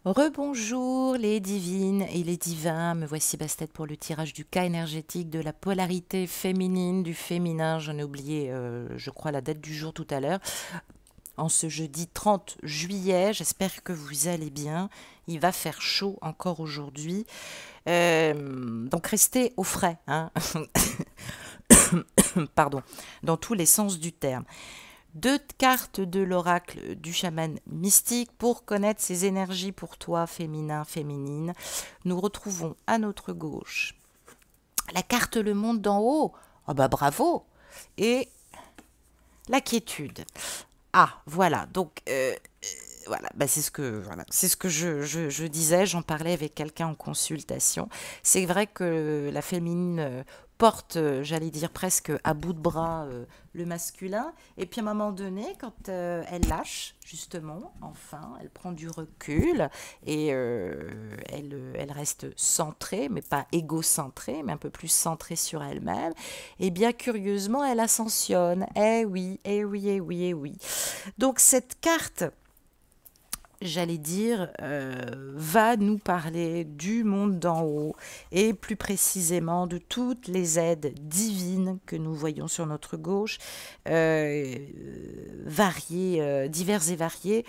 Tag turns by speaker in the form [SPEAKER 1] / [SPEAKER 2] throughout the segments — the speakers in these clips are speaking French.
[SPEAKER 1] Rebonjour les divines et les divins, me voici Bastet pour le tirage du cas énergétique de la polarité féminine, du féminin. J'en ai oublié, je crois, la date du jour tout à l'heure. En ce jeudi 30 juillet, j'espère que vous allez bien. Il va faire chaud encore aujourd'hui. Donc restez au frais, hein. Pardon, dans tous les sens du terme. Deux cartes de l'oracle du chaman mystique pour connaître ses énergies pour toi, féminin, féminine. Nous retrouvons à notre gauche la carte Le Monde d'en haut. Ah bah bravo. Et la quiétude. Ah, voilà. Donc, voilà, bah c'est ce que je disais, j'en parlais avec quelqu'un en consultation. C'est vrai que la féminine porte, j'allais dire presque à bout de bras le masculin, et puis à un moment donné, quand elle lâche, justement, enfin, elle prend du recul, et elle reste centrée, mais pas égocentrée, mais un peu plus centrée sur elle-même, et bien curieusement, elle ascensionne. Eh oui, eh oui, eh oui, eh oui. Donc cette carte, j'allais dire, va nous parler du monde d'en haut et plus précisément de toutes les aides divines que nous voyons sur notre gauche, variées, diverses et variées,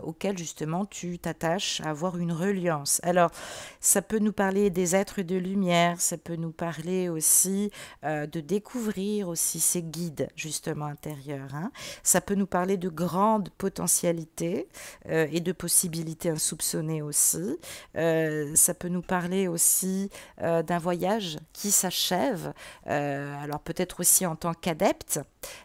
[SPEAKER 1] auxquelles justement tu t'attaches à avoir une reliance. Alors, ça peut nous parler des êtres de lumière, ça peut nous parler aussi de découvrir aussi ces guides justement intérieurs, hein. Ça peut nous parler de grandes potentialités et de possibilités insoupçonnées aussi. Ça peut nous parler aussi d'un voyage qui s'achève, alors peut-être aussi en tant qu'adepte,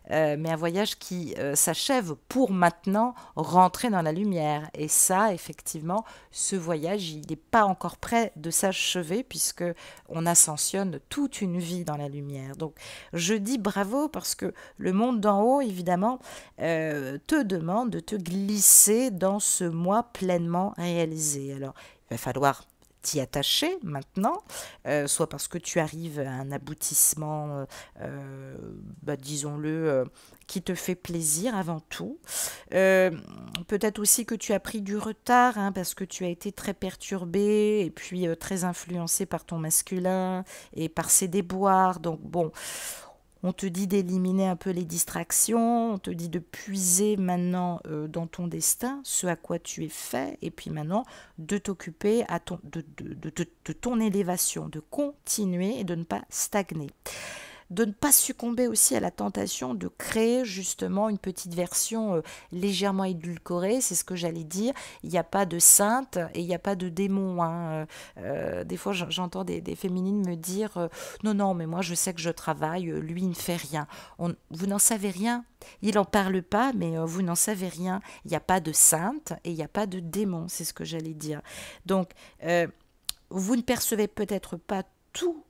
[SPEAKER 1] mais un voyage qui s'achève pour maintenant rentrer dans la lumière. Et ça, effectivement, ce voyage, il n'est pas encore prêt de s'achever puisque on ascensionne toute une vie dans la lumière. Donc, je dis bravo parce que le monde d'en haut, évidemment, te demande de te glisser dans ce moi pleinement réalisé. Alors, il va falloir t'y attacher maintenant, soit parce que tu arrives à un aboutissement, disons-le, qui te fait plaisir avant tout. Euh, Peut-être aussi que tu as pris du retard, hein, parce que tu as été très perturbé et puis très influencé par ton masculin et par ses déboires. Donc bon, on te dit d'éliminer un peu les distractions, on te dit de puiser maintenant dans ton destin, ce à quoi tu es fait, et puis maintenant de t'occuper de ton élévation, de continuer et de ne pas stagner, de ne pas succomber aussi à la tentation de créer justement une petite version légèrement édulcorée, c'est ce que j'allais dire. Il n'y a pas de sainte et il n'y a pas de démon, hein. Des fois, j'entends des féminines me dire non, non, mais moi je sais que je travaille, lui il ne fait rien. Vous n'en savez rien. Il n'en parle pas, mais vous n'en savez rien. Il n'y a pas de sainte et il n'y a pas de démon, c'est ce que j'allais dire. Donc, vous ne percevez peut-être pas tout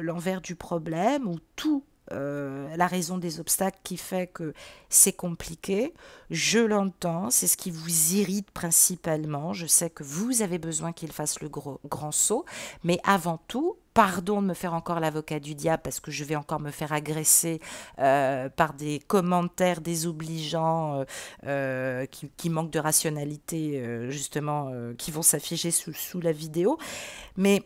[SPEAKER 1] l'envers du problème ou tout la raison des obstacles qui fait que c'est compliqué. Je l'entends, c'est ce qui vous irrite principalement. Je sais que vous avez besoin qu'il fasse le grand saut, mais avant tout, pardon de me faire encore l'avocat du diable parce que je vais encore me faire agresser par des commentaires désobligeants qui manquent de rationalité, justement, qui vont s'afficher sous la vidéo. Mais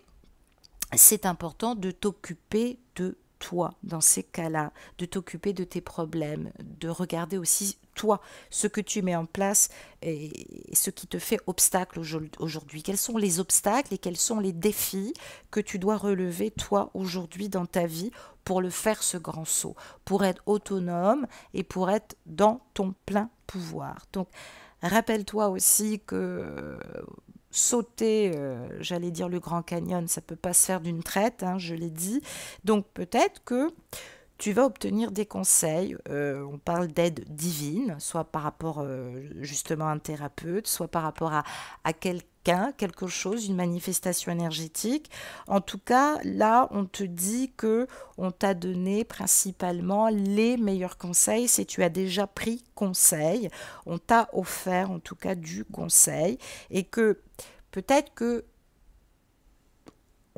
[SPEAKER 1] c'est important de t'occuper de toi dans ces cas-là, de t'occuper de tes problèmes, de regarder aussi toi ce que tu mets en place et ce qui te fait obstacle aujourd'hui. Quels sont les obstacles et quels sont les défis que tu dois relever toi aujourd'hui dans ta vie pour le faire ce grand saut, pour être autonome et pour être dans ton plein pouvoir. Donc rappelle-toi aussi que sauter, j'allais dire le Grand Canyon, ça peut pas se faire d'une traite, hein, je l'ai dit. Donc peut-être que tu vas obtenir des conseils. On parle d'aide divine, soit par rapport justement à un thérapeute, soit par rapport à quelqu'un, quelque chose, une manifestation énergétique. En tout cas, là, on te dit que on t'a donné principalement les meilleurs conseils si tu as déjà pris conseil. On t'a offert en tout cas du conseil et que peut-être que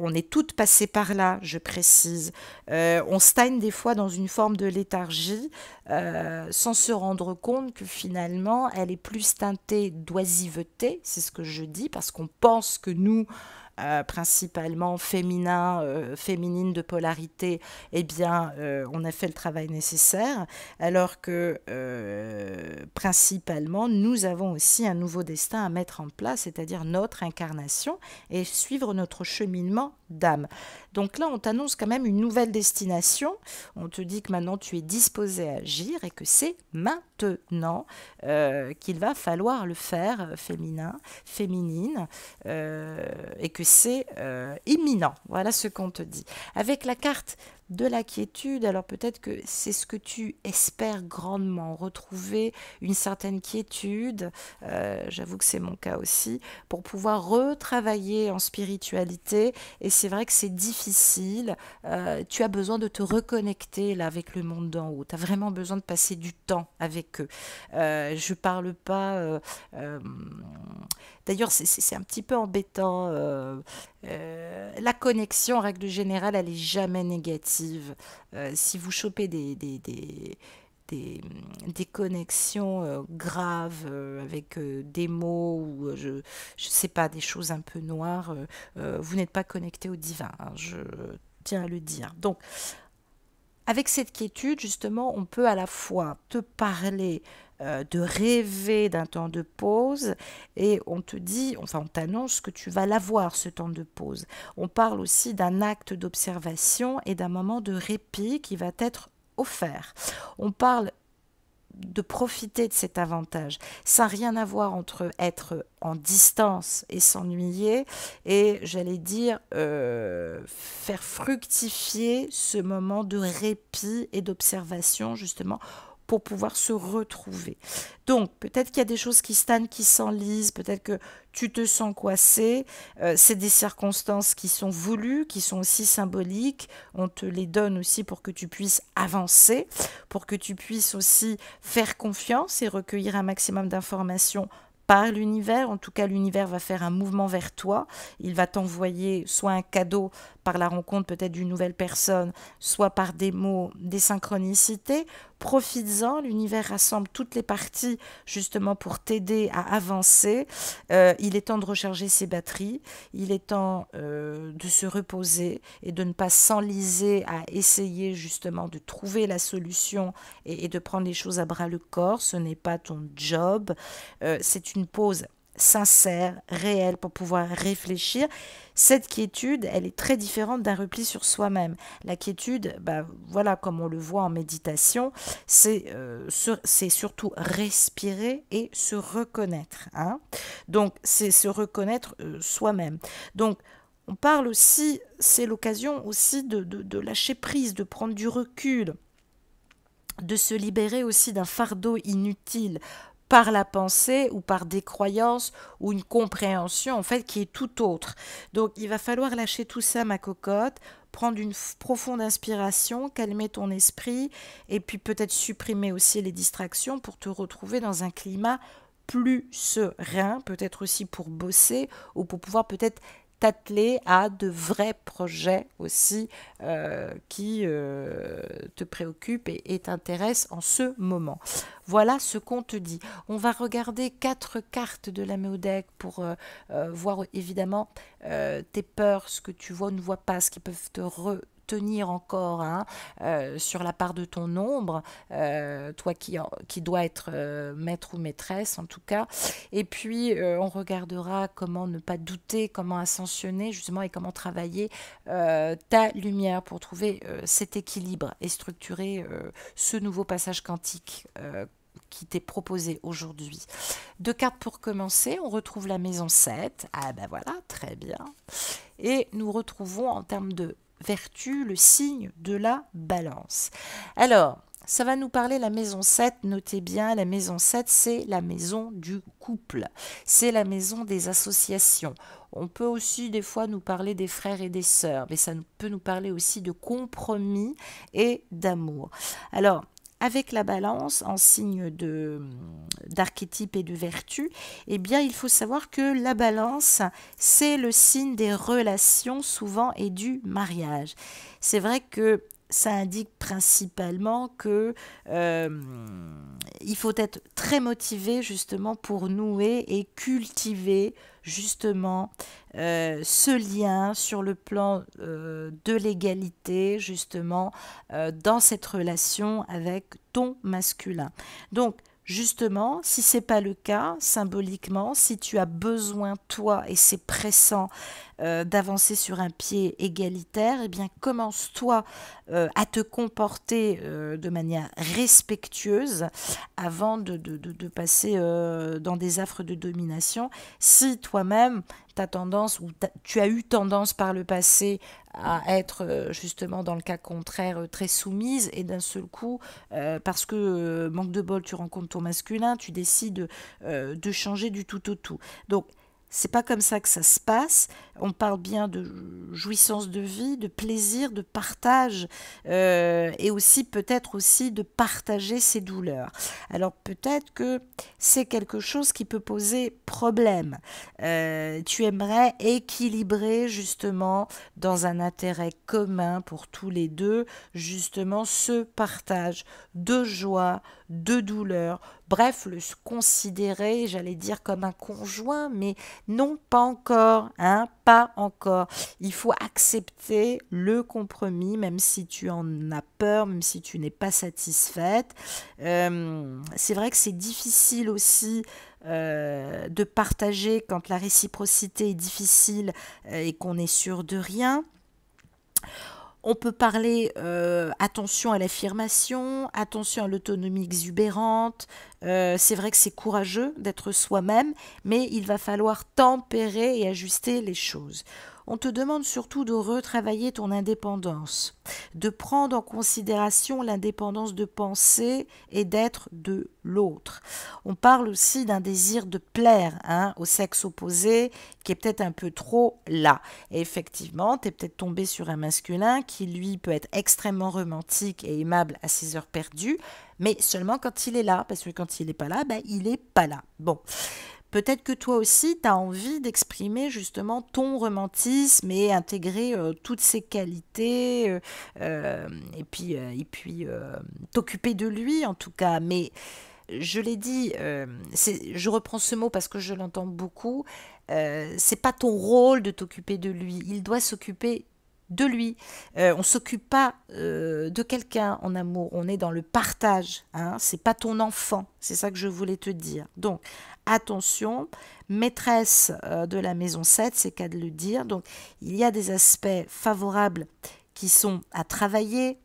[SPEAKER 1] on est toutes passées par là, je précise. On stagne des fois dans une forme de léthargie sans se rendre compte que finalement, elle est plus teintée d'oisiveté, c'est ce que je dis, parce qu'on pense que nous, principalement féminin, féminine de polarité, eh bien, on a fait le travail nécessaire, alors que principalement, nous avons aussi un nouveau destin à mettre en place, c'est-à-dire notre incarnation et suivre notre cheminement d'âme. Donc là, on t'annonce quand même une nouvelle destination. On te dit que maintenant, tu es disposé à agir et que c'est maintenant qu'il va falloir le faire, féminin, féminine, et que c'est imminent. Voilà ce qu'on te dit. Avec la carte de la quiétude, alors peut-être que c'est ce que tu espères grandement, retrouver une certaine quiétude, j'avoue que c'est mon cas aussi, pour pouvoir retravailler en spiritualité, et c'est vrai que c'est difficile, tu as besoin de te reconnecter là avec le monde d'en haut, tu as vraiment besoin de passer du temps avec eux. Je parle pas... D'ailleurs, c'est un petit peu embêtant. La connexion, en règle générale, elle est jamais négative. Si vous chopez des connexions graves avec des mots ou je sais pas, des choses un peu noires, vous n'êtes pas connecté au divin, hein, je tiens à le dire. Donc, avec cette quiétude, justement, on peut à la fois te parler de rêver d'un temps de pause et on te dit, enfin on t'annonce que tu vas l'avoir ce temps de pause. On parle aussi d'un acte d'observation et d'un moment de répit qui va t'être offert. On parle de profiter de cet avantage. Ça n'a rien à voir entre être en distance et s'ennuyer et, j'allais dire, faire fructifier ce moment de répit et d'observation, justement, pour pouvoir se retrouver. Donc, peut-être qu'il y a des choses qui stagnent, qui s'enlisent, peut-être que tu te sens coincé, c'est des circonstances qui sont voulues, qui sont aussi symboliques, on te les donne aussi pour que tu puisses avancer, pour que tu puisses aussi faire confiance et recueillir un maximum d'informations par l'univers. En tout cas, l'univers va faire un mouvement vers toi, il va t'envoyer soit un cadeau par la rencontre peut-être d'une nouvelle personne, soit par des mots, des synchronicités. Profites-en, l'univers rassemble toutes les parties justement pour t'aider à avancer. Il est temps de recharger ses batteries, il est temps de se reposer et de ne pas s'enliser à essayer justement de trouver la solution et de prendre les choses à bras le corps. Ce n'est pas ton job, c'est une pause sincère, réelle, pour pouvoir réfléchir. Cette quiétude, elle est très différente d'un repli sur soi-même. La quiétude, bah, voilà, comme on le voit en méditation, c'est surtout respirer et se reconnaître, hein. Donc, c'est se reconnaître soi-même. Donc, on parle aussi, c'est l'occasion aussi de lâcher prise, de prendre du recul, de se libérer aussi d'un fardeau inutile par la pensée ou par des croyances ou une compréhension en fait qui est tout autre. Donc il va falloir lâcher tout ça, ma cocotte, prendre une profonde inspiration, calmer ton esprit et puis peut-être supprimer aussi les distractions pour te retrouver dans un climat plus serein, peut-être aussi pour bosser ou pour pouvoir peut-être t'atteler à de vrais projets aussi qui te préoccupent et t'intéressent en ce moment. Voilà ce qu'on te dit. On va regarder 4 cartes de la Méodec pour voir évidemment tes peurs, ce que tu vois ou ne vois pas, ce qui peuvent te tenir encore, hein, sur la part de ton ombre, toi qui dois être maître ou maîtresse en tout cas. Et puis on regardera comment ne pas douter, comment ascensionner justement et comment travailler ta lumière pour trouver cet équilibre et structurer ce nouveau passage quantique qui t'est proposé aujourd'hui. 2 cartes pour commencer, on retrouve la maison 7, ah ben voilà, très bien. Et nous retrouvons en termes de vertu le signe de la balance. Alors, ça va nous parler la maison 7, notez bien, la maison 7, c'est la maison du couple, c'est la maison des associations. On peut aussi des fois nous parler des frères et des sœurs, mais ça peut nous parler aussi de compromis et d'amour. Alors, avec la balance en signe d'archétype et de vertu, eh bien il faut savoir que la balance, c'est le signe des relations souvent et du mariage. C'est vrai que ça indique principalement que il faut être très motivé justement pour nouer et cultiver justement ce lien sur le plan de l'égalité justement dans cette relation avec ton masculin. Donc justement, si c'est pas le cas, symboliquement, si tu as besoin toi et c'est pressant d'avancer sur un pied égalitaire, eh bien commence toi à te comporter de manière respectueuse avant de passer dans des affres de domination. Si toi-même tu as tendance ou tu as eu tendance par le passé à être justement dans le cas contraire très soumise et d'un seul coup parce que manque de bol tu rencontres ton masculin, tu décides de changer du tout au tout. Donc c'est pas comme ça que ça se passe. On parle bien de jouissance de vie, de plaisir, de partage et aussi peut-être aussi de partager ses douleurs. Alors peut-être que c'est quelque chose qui peut poser problème. Tu aimerais équilibrer justement dans un intérêt commun pour tous les deux, justement ce partage de joie, de douleur, bref, le considérer, j'allais dire comme un conjoint, mais non, pas encore, hein, pas encore. Il faut accepter le compromis, même si tu en as peur, même si tu n'es pas satisfaite. C'est vrai que c'est difficile aussi de partager quand la réciprocité est difficile et qu'on est sûr de rien. On peut parler attention à l'affirmation, attention à l'autonomie exubérante. C'est vrai que c'est courageux d'être soi-même, mais il va falloir tempérer et ajuster les choses. On te demande surtout de retravailler ton indépendance, de prendre en considération l'indépendance de penser et d'être de l'autre. On parle aussi d'un désir de plaire au sexe opposé qui est peut-être un peu trop là. Et effectivement, tu es peut-être tombé sur un masculin qui, lui, peut être extrêmement romantique et aimable à ses heures perdues, mais seulement quand il est là, parce que quand il n'est pas là, il n'est pas là. Bon. Peut-être que toi aussi, tu as envie d'exprimer justement ton romantisme et intégrer toutes ses qualités et puis t'occuper de lui en tout cas. Mais je l'ai dit, je reprends ce mot parce que je l'entends beaucoup, c'est pas ton rôle de t'occuper de lui, il doit s'occuper de lui. On ne s'occupe pas de quelqu'un en amour, on est dans le partage, c'est pas ton enfant, c'est ça que je voulais te dire. Donc, attention, maîtresse de la maison 7, c'est qu'à de le dire, donc il y a des aspects favorables qui sont à travailler,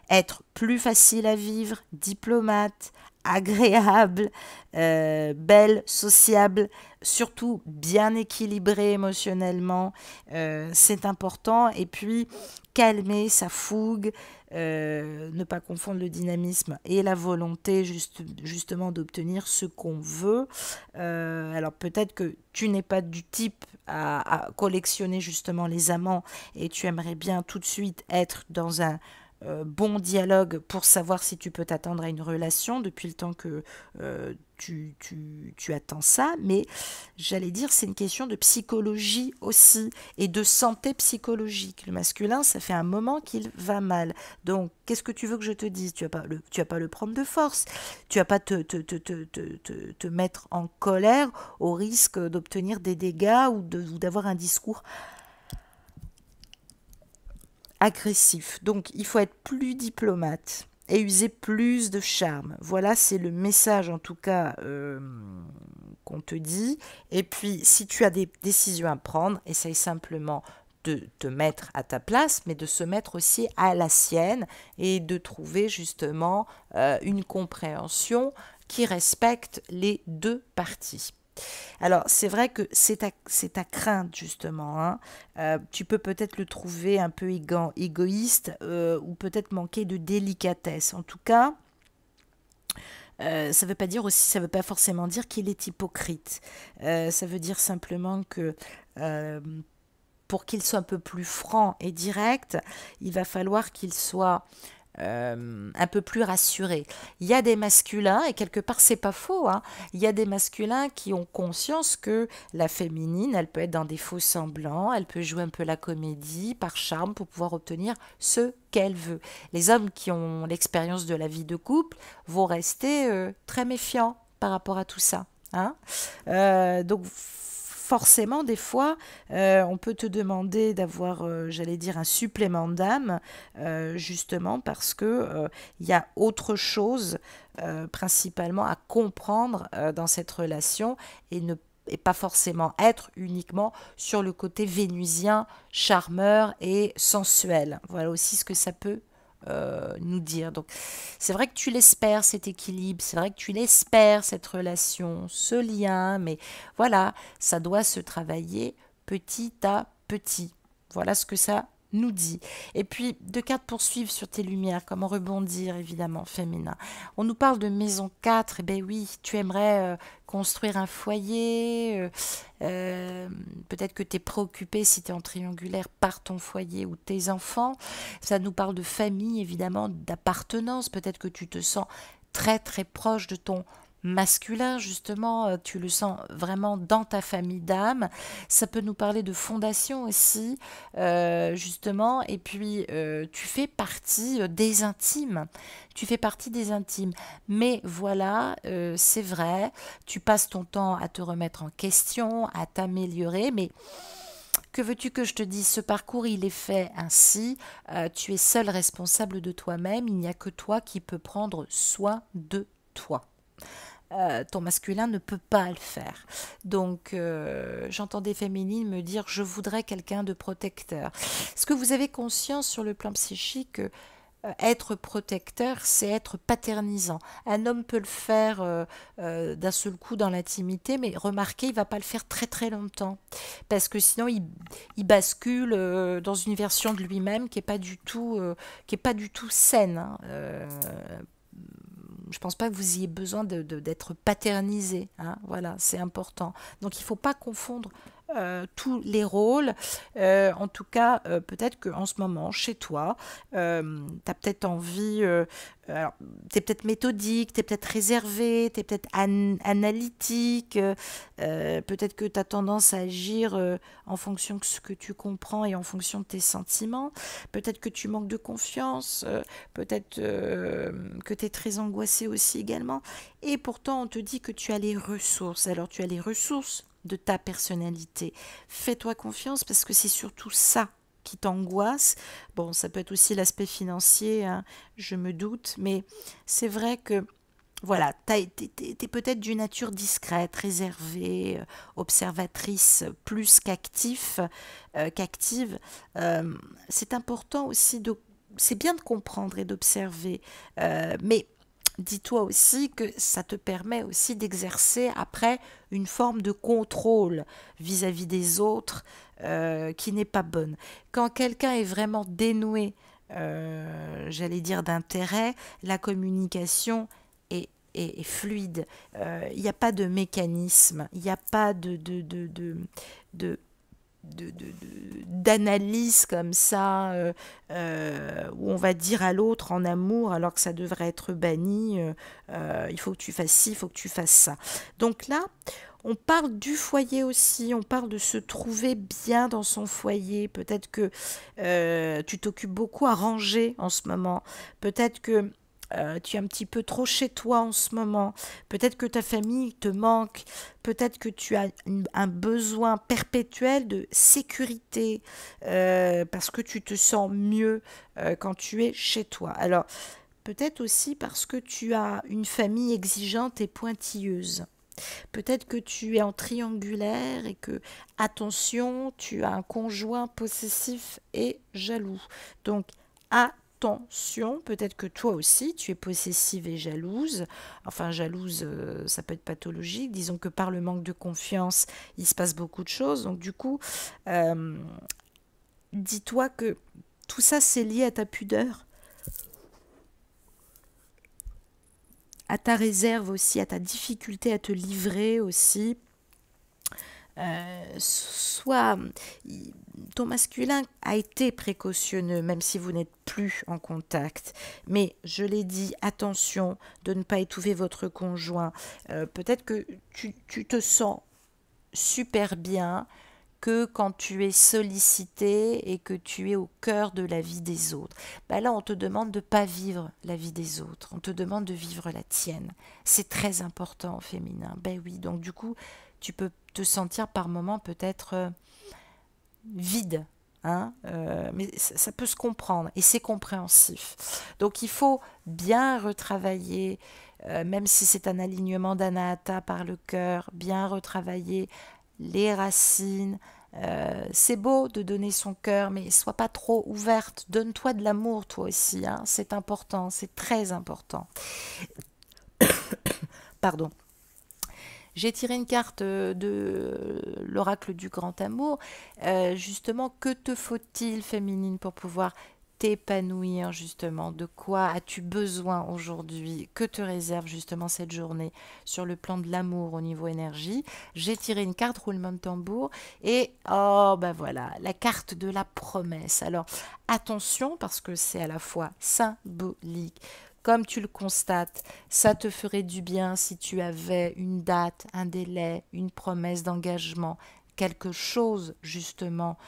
[SPEAKER 1] être plus facile à vivre, diplomate, agréable, belle, sociable, surtout bien équilibré émotionnellement, c'est important. Et puis calmer sa fougue, ne pas confondre le dynamisme et la volonté justement d'obtenir ce qu'on veut. Alors peut-être que tu n'es pas du type à collectionner justement les amants et tu aimerais bien tout de suite être dans un bon dialogue pour savoir si tu peux t'attendre à une relation depuis le temps que tu attends ça, mais j'allais dire c'est une question de psychologie aussi et de santé psychologique. Le masculin, ça fait un moment qu'il va mal. Donc, qu'est-ce que tu veux que je te dise? Tu vas pas le prendre de force. Tu vas pas te mettre en colère au risque d'obtenir des dégâts ou d'avoir un discours agressif. Donc il faut être plus diplomate et user plus de charme. Voilà, c'est le message en tout cas qu'on te dit. Et puis si tu as des décisions à prendre, essaye simplement de te mettre à ta place, mais de se mettre aussi à la sienne et de trouver justement une compréhension qui respecte les deux parties. Alors, c'est vrai que c'est ta crainte, justement. Tu peux peut-être le trouver un peu égoïste ou peut-être manquer de délicatesse. En tout cas, ça veut pas forcément dire qu'il est hypocrite. Ça veut dire simplement que pour qu'il soit un peu plus franc et direct, il va falloir qu'il soit un peu plus rassuré. Il y a des masculins, et quelque part c'est pas faux, hein, il y a des masculins qui ont conscience que la féminine, elle peut être dans des faux semblants, elle peut jouer un peu la comédie par charme pour pouvoir obtenir ce qu'elle veut. Les hommes qui ont l'expérience de la vie de couple vont rester très méfiants par rapport à tout ça. Hein. Donc forcément, des fois, on peut te demander d'avoir, j'allais dire, un supplément d'âme, justement parce que il y a autre chose, principalement à comprendre dans cette relation et ne et pas forcément être uniquement sur le côté vénusien, charmeur et sensuel. Voilà aussi ce que ça peut nous dire. Donc, c'est vrai que tu l'espères cet équilibre, c'est vrai que tu l'espères cette relation, ce lien, mais voilà, ça doit se travailler petit à petit. Voilà ce que ça nous dit. Et puis, deux cartes pour suivre sur tes lumières, comment rebondir, évidemment, féminin. On nous parle de maison 4, et ben oui, tu aimerais construire un foyer, peut-être que tu es préoccupé si tu es en triangulaire par ton foyer ou tes enfants. Ça nous parle de famille, évidemment, d'appartenance, peut-être que tu te sens très très proche de ton masculin, justement, tu le sens vraiment dans ta famille d'âme. Ça peut nous parler de fondation aussi, justement, et puis tu fais partie des intimes. Tu fais partie des intimes. Mais voilà, c'est vrai, tu passes ton temps à te remettre en question, à t'améliorer, mais que veux-tu que je te dise? Ce parcours, il est fait ainsi. Tu es seul responsable de toi-même. Il n'y a que toi qui peux prendre soin de toi. Ton masculin ne peut pas le faire. Donc, j'entends des féminines me dire, je voudrais quelqu'un de protecteur. Est-ce que vous avez conscience sur le plan psychique que être protecteur, c'est être paternisant. Un homme peut le faire d'un seul coup dans l'intimité, mais remarquez, il va pas le faire très très longtemps, parce que sinon il bascule dans une version de lui-même qui est pas du tout saine. Hein. Je pense pas que vous ayez besoin d'être paternisé. Hein, voilà, c'est important. Donc il faut pas confondre tous les rôles. En tout cas, peut-être qu'en ce moment, chez toi, tu as peut-être envie, tu es peut-être méthodique, tu es peut-être réservé, tu es peut-être analytique, peut-être que tu as tendance à agir en fonction de ce que tu comprends et en fonction de tes sentiments. Peut-être que tu manques de confiance, peut-être que tu es très angoissé aussi également. Et pourtant, on te dit que tu as les ressources. Alors, tu as les ressources de ta personnalité. Fais-toi confiance parce que c'est surtout ça qui t'angoisse. Bon, ça peut être aussi l'aspect financier, hein, je me doute, mais c'est vrai que voilà, t'es peut-être d'une nature discrète, réservée, observatrice plus qu'active. C'est important aussi de... C'est bien de comprendre et d'observer, mais dis-toi aussi que ça te permet aussi d'exercer après une forme de contrôle vis-à-vis des autres qui n'est pas bonne. Quand quelqu'un est vraiment dénoué, j'allais dire d'intérêt, la communication est fluide. Il n'y a pas de mécanisme, il n'y a pas de d'analyse comme ça, où on va dire à l'autre en amour alors que ça devrait être banni, il faut que tu fasses ci, il faut que tu fasses ça. Donc là, on parle du foyer aussi, on parle de se trouver bien dans son foyer. Peut-être que tu t'occupes beaucoup à ranger en ce moment. Peut-être que tu es un petit peu trop chez toi en ce moment. Peut-être que ta famille te manque. Peut-être que tu as un besoin perpétuel de sécurité parce que tu te sens mieux quand tu es chez toi. Alors, peut-être aussi parce que tu as une famille exigeante et pointilleuse. Peut-être que tu es en triangulaire et que, attention, tu as un conjoint possessif et jaloux. Donc, attention, peut-être que toi aussi, tu es possessive et jalouse. Enfin, jalouse, ça peut être pathologique. Disons que par le manque de confiance, il se passe beaucoup de choses. Donc, du coup, euh, dis-toi que tout ça, c'est lié à ta pudeur, à ta réserve aussi, à ta difficulté à te livrer aussi. soit ton masculin a été précautionneux, même si vous n'êtes plus en contact. Mais je l'ai dit, attention de ne pas étouffer votre conjoint. Peut-être que tu te sens super bien que quand tu es sollicité et que tu es au cœur de la vie des autres. Ben là, on te demande de ne pas vivre la vie des autres, on te demande de vivre la tienne. C'est très important au féminin. Ben oui, donc du coup, tu peux te sentir par moments peut-être vide. Hein, mais ça peut se comprendre et c'est compréhensif. Donc il faut bien retravailler, même si c'est un alignement d'Anahata par le cœur, bien retravailler les racines. C'est beau de donner son cœur, mais sois pas trop ouverte. Donne-toi de l'amour, toi aussi. Hein, c'est important, c'est très important. Pardon. J'ai tiré une carte de l'oracle du grand amour. Justement, que te faut-il, féminine, pour pouvoir t'épanouir, justement? De quoi as-tu besoin aujourd'hui? Que te réserve justement cette journée sur le plan de l'amour au niveau énergie? J'ai tiré une carte, roulement de tambour, et oh ben voilà, la carte de la promesse. Alors attention, parce que c'est à la fois symbolique. Comme tu le constates, ça te ferait du bien si tu avais une date, un délai, une promesse d'engagement, quelque chose justement,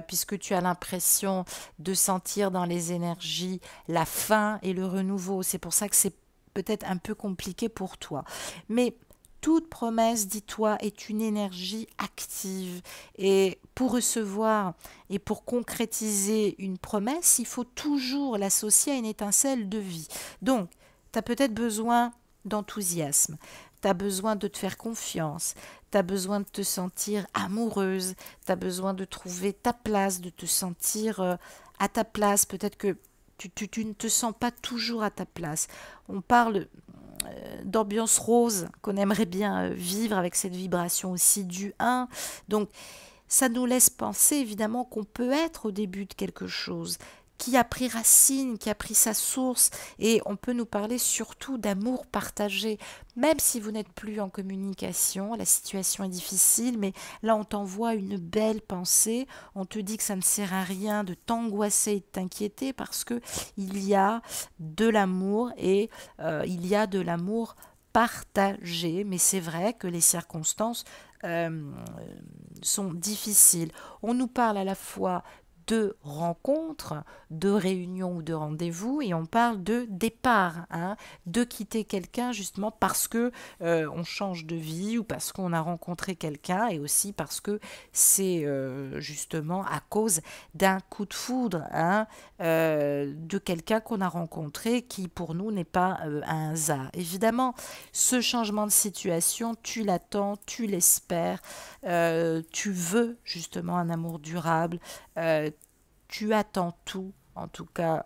[SPEAKER 1] puisque tu as l'impression de sentir dans les énergies la fin et le renouveau. C'est pour ça que c'est peut-être un peu compliqué pour toi. Mais toute promesse, dis-toi, est une énergie active. Et pour recevoir et pour concrétiser une promesse, il faut toujours l'associer à une étincelle de vie. Donc, tu as peut-être besoin d'enthousiasme, tu as besoin de te faire confiance, tu as besoin de te sentir amoureuse, tu as besoin de trouver ta place, de te sentir à ta place. Peut-être que tu ne te sens pas toujours à ta place. On parle d'ambiance rose qu'on aimerait bien vivre avec cette vibration aussi du 1. Donc ça nous laisse penser évidemment qu'on peut être au début de quelque chose qui a pris racine, qui a pris sa source, et on peut nous parler surtout d'amour partagé, même si vous n'êtes plus en communication, la situation est difficile, mais là on t'envoie une belle pensée, on te dit que ça ne sert à rien de t'angoisser et de t'inquiéter parce que il y a de l'amour et il y a de l'amour partagé, mais c'est vrai que les circonstances sont difficiles. On nous parle à la fois de rencontres, de réunions ou de rendez-vous, et on parle de départ, hein, de quitter quelqu'un justement parce que on change de vie ou parce qu'on a rencontré quelqu'un, et aussi parce que c'est justement à cause d'un coup de foudre, hein, de quelqu'un qu'on a rencontré qui pour nous n'est pas un hasard. Évidemment, ce changement de situation, tu l'attends, tu l'espères, tu veux justement un amour durable, tu attends tout, en tout cas,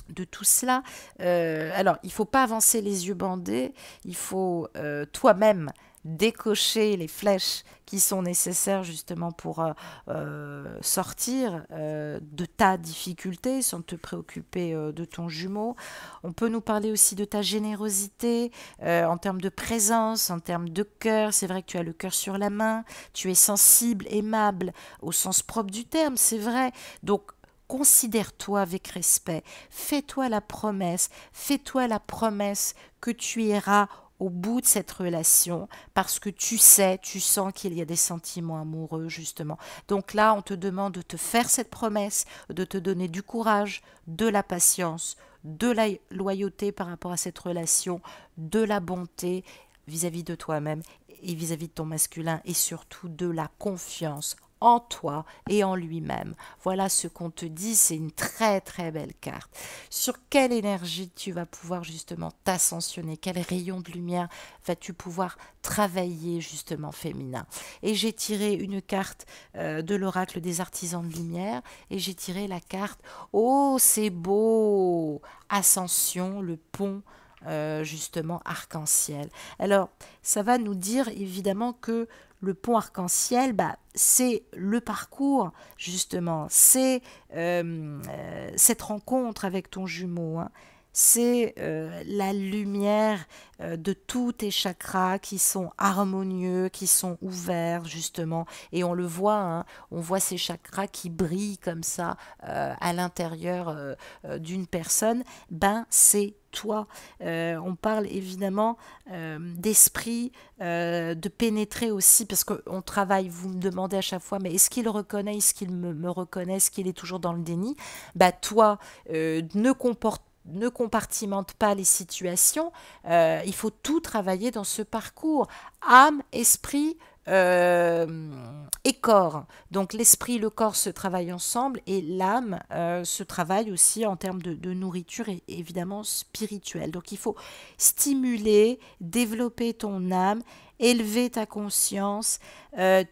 [SPEAKER 1] de tout cela. Alors, il ne faut pas avancer les yeux bandés, il faut toi-même décocher les flèches qui sont nécessaires justement pour sortir de ta difficulté sans te préoccuper de ton jumeau. On peut nous parler aussi de ta générosité en termes de présence, en termes de cœur. C'est vrai que tu as le cœur sur la main, tu es sensible, aimable au sens propre du terme, c'est vrai. Donc, considère-toi avec respect, fais-toi la promesse que tu iras au bout de cette relation parce que tu sais, tu sens qu'il y a des sentiments amoureux justement. Donc là, on te demande de te faire cette promesse, de te donner du courage, de la patience, de la loyauté par rapport à cette relation, de la bonté vis-à-vis de toi-même et vis-à-vis de ton masculin, et surtout de la confiance en toi et en lui-même. Voilà ce qu'on te dit, c'est une très très belle carte. Sur quelle énergie tu vas pouvoir justement t'ascensionner, quel rayon de lumière vas-tu pouvoir travailler justement féminin. Et j'ai tiré une carte de l'oracle des artisans de lumière, et j'ai tiré la carte oh c'est beau, ascension, le pont justement arc-en-ciel. Alors ça va nous dire évidemment que le pont arc-en-ciel, bah, c'est le parcours, justement, c'est cette rencontre avec ton jumeau, hein. c'est la lumière de tous tes chakras qui sont harmonieux, qui sont ouverts justement. Et on le voit, hein, on voit ces chakras qui brillent comme ça à l'intérieur d'une personne. Ben, c'est toi. On parle évidemment d'esprit, de pénétrer aussi, parce qu'on travaille, vous me demandez à chaque fois, mais est-ce qu'il reconnaît, est-ce qu'il me reconnaît, est-ce qu'il est toujours dans le déni? Bah toi, ne compartimente pas les situations, il faut tout travailler dans ce parcours, âme, esprit, et corps. Donc l'esprit, le corps se travaillent ensemble et l'âme se travaille aussi en termes de nourriture et évidemment spirituelle. Donc il faut stimuler, développer ton âme, élever ta conscience.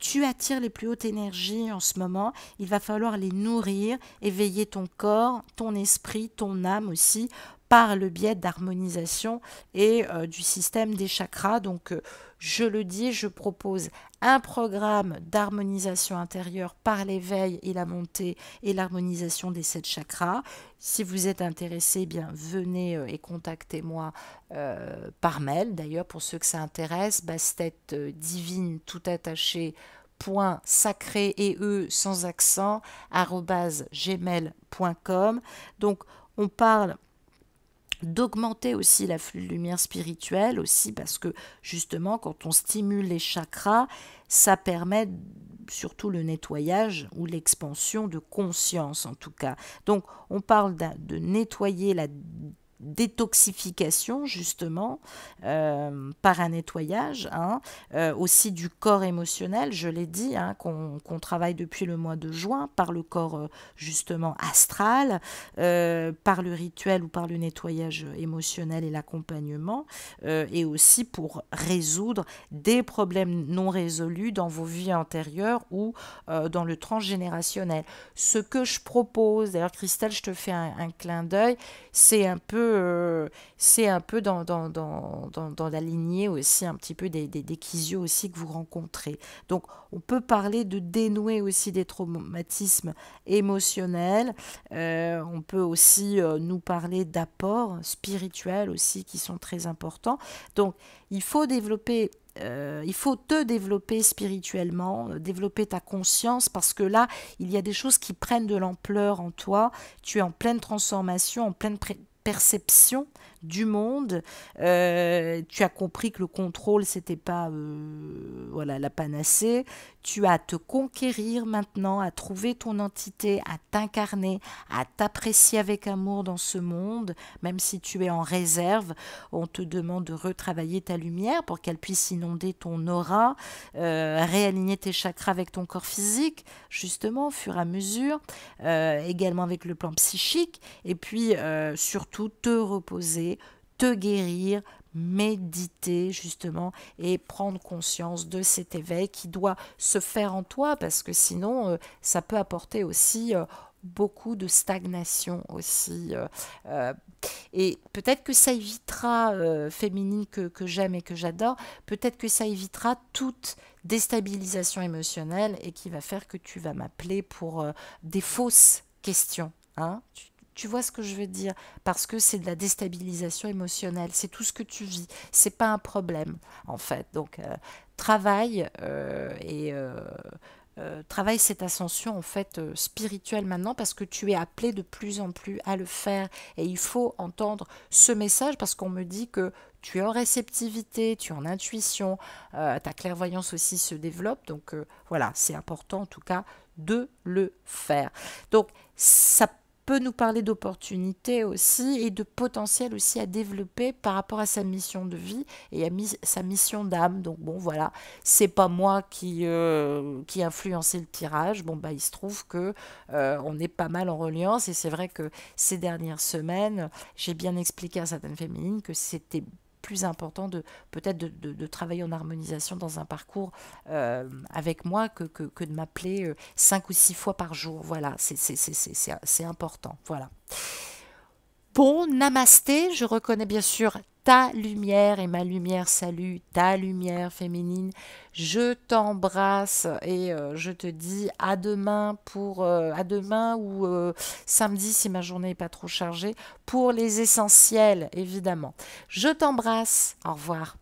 [SPEAKER 1] Tu attires les plus hautes énergies en ce moment. Il va falloir les nourrir, éveiller ton corps, ton esprit, ton âme aussi par le biais d'harmonisation et du système des chakras. Donc, je le dis, je propose un programme d'harmonisation intérieure par l'éveil et la montée et l'harmonisation des 7 chakras. Si vous êtes intéressé, eh bien venez et contactez-moi par mail. D'ailleurs, pour ceux que ça intéresse, bastet divine tout attaché point sacré et e sans accent @gmail.com. Donc on parle d'augmenter aussi l'afflux de lumière spirituelle aussi parce que justement quand on stimule les chakras, ça permet surtout le nettoyage ou l'expansion de conscience en tout cas. Donc on parle de nettoyer la détoxification justement par un nettoyage, hein, aussi du corps émotionnel, je l'ai dit, hein, qu'on travaille depuis le mois de juin par le corps justement astral, par le rituel ou par le nettoyage émotionnel et l'accompagnement, et aussi pour résoudre des problèmes non résolus dans vos vies antérieures ou dans le transgénérationnel. Ce que je propose, d'ailleurs Christelle, je te fais un clin d'œil, c'est un peu dans la lignée aussi un petit peu des chisios aussi que vous rencontrez. Donc on peut parler de dénouer aussi des traumatismes émotionnels. On peut aussi nous parler d'apports spirituels aussi qui sont très importants. Donc il faut il faut te développer spirituellement, développer ta conscience parce que là, il y a des choses qui prennent de l'ampleur en toi. Tu es en pleine transformation, en pleine perception du monde. Tu as compris que le contrôle, c'était pas voilà, la panacée. Tu as à te conquérir maintenant, à trouver ton entité, à t'incarner, à t'apprécier avec amour dans ce monde, même si tu es en réserve. On te demande de retravailler ta lumière pour qu'elle puisse inonder ton aura, réaligner tes chakras avec ton corps physique, justement, au fur et à mesure, également avec le plan psychique, et puis surtout te reposer, te guérir, méditer justement et prendre conscience de cet éveil qui doit se faire en toi parce que sinon ça peut apporter aussi beaucoup de stagnation aussi et peut-être que ça évitera féminine que j'aime et que j'adore, peut-être que ça évitera toute déstabilisation émotionnelle et qui va faire que tu vas m'appeler pour des fausses questions, hein. Tu vois ce que je veux dire? Parce que c'est de la déstabilisation émotionnelle, c'est tout ce que tu vis, c'est pas un problème en fait. Donc travaille travaille cette ascension en fait spirituelle maintenant parce que tu es appelé de plus en plus à le faire et il faut entendre ce message parce qu'on me dit que tu es en réceptivité, tu es en intuition, ta clairvoyance aussi se développe donc voilà, c'est important en tout cas de le faire. Donc ça peut nous parler d'opportunités aussi et de potentiel aussi à développer par rapport à sa mission de vie et à sa mission d'âme. Donc bon voilà, c'est pas moi qui influençait le tirage. Bon bah il se trouve que on est pas mal en reliance et c'est vrai que ces dernières semaines, j'ai bien expliqué à certaines féminines que c'était plus important de peut-être de travailler en harmonisation dans un parcours avec moi que de m'appeler 5 ou 6 fois par jour. Voilà, c'est important. Voilà. Bon, namasté, je reconnais bien sûr ta lumière et ma lumière salue ta lumière féminine. Je t'embrasse et je te dis à demain ou samedi si ma journée n'est pas trop chargée pour les essentiels évidemment. Je t'embrasse. Au revoir.